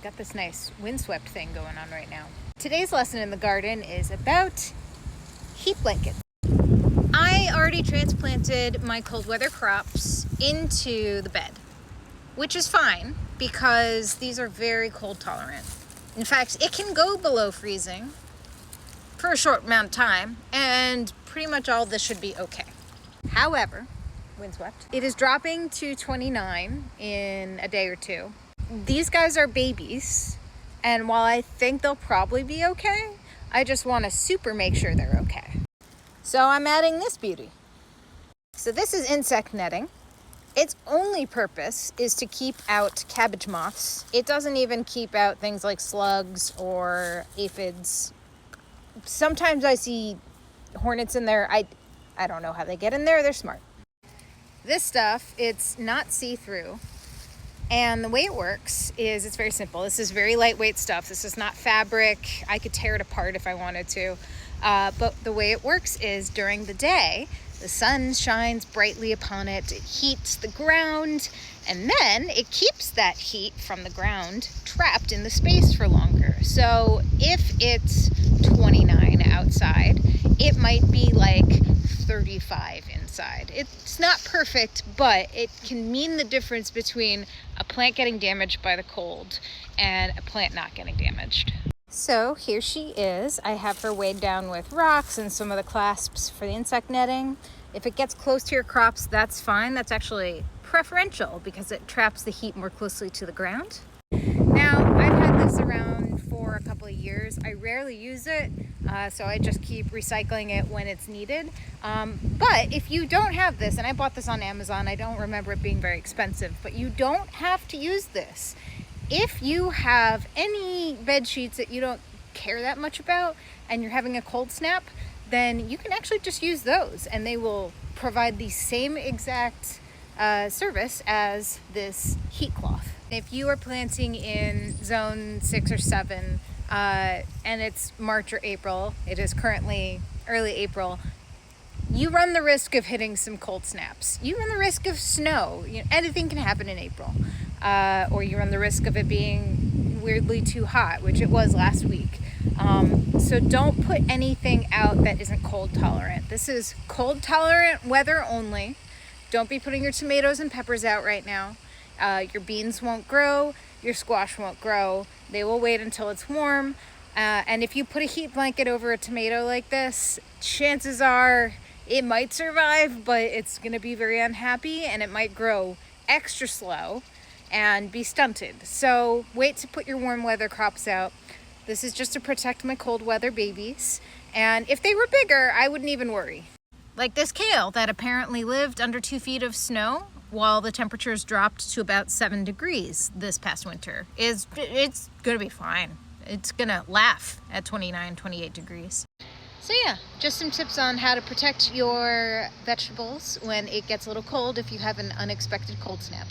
got this nice windswept thing going on right now. Today's lesson in the garden is about heat blankets. I already transplanted my cold weather crops into the bed, which is fine because these are very cold tolerant. In fact, it can go below freezing for a short amount of time, and pretty much all this should be okay. However, windswept, it is dropping to 29 in a day or two. These guys are babies, and while I think they'll probably be okay, I just want to super make sure they're okay. So I'm adding this beauty. So this is insect netting. Its only purpose is to keep out cabbage moths. It doesn't even keep out things like slugs or aphids. Sometimes I see hornets in there. I don't know how they get in there. They're smart. This stuff, it's not see-through. And the way it works is it's very simple. This is very lightweight stuff. This is not fabric. I could tear it apart if I wanted to. But the way it works is during the day, the sun shines brightly upon it. It heats the ground, and then it keeps that heat from the ground trapped in the space for longer. So if it's 29 outside, it might be like 35 inside. It's not perfect, but it can mean the difference between a plant getting damaged by the cold and a plant not getting damaged. So here she is. I have her weighed down with rocks and some of the clasps for the insect netting. If it gets close to your crops, that's fine. That's actually preferential because it traps the heat more closely to the ground. Now, I've had this around for a couple of years. I rarely use it, so I just keep recycling it when it's needed. But if you don't have this, and I bought this on Amazon, I don't remember it being very expensive, but you don't have to use this. If you have any bed sheets that you don't care that much about and you're having a cold snap, then you can actually just use those and they will provide the same exact service as this heat cloth. If you are planting in zone 6 or 7 and it's March or April, it is currently early April, you run the risk of hitting some cold snaps. You run the risk of snow. Anything can happen in April. Or you run the risk of it being weirdly too hot, which it was last week. So don't put anything out that isn't cold tolerant. This is cold tolerant weather only. Don't be putting your tomatoes and peppers out right now. Your beans won't grow. Your squash won't grow. They will wait until it's warm. And if you put a heat blanket over a tomato like this, chances are it might survive, but it's going to be very unhappy and it might grow extra slow and be stunted. So wait to put your warm weather crops out. This is just to protect my cold weather babies. And if they were bigger, I wouldn't even worry. Like this kale that apparently lived under 2 feet of snow while the temperatures dropped to about 7 degrees this past winter. It's gonna be fine. It's gonna laugh at 29, 28 degrees. So yeah, just some tips on how to protect your vegetables when it gets a little cold if you have an unexpected cold snap.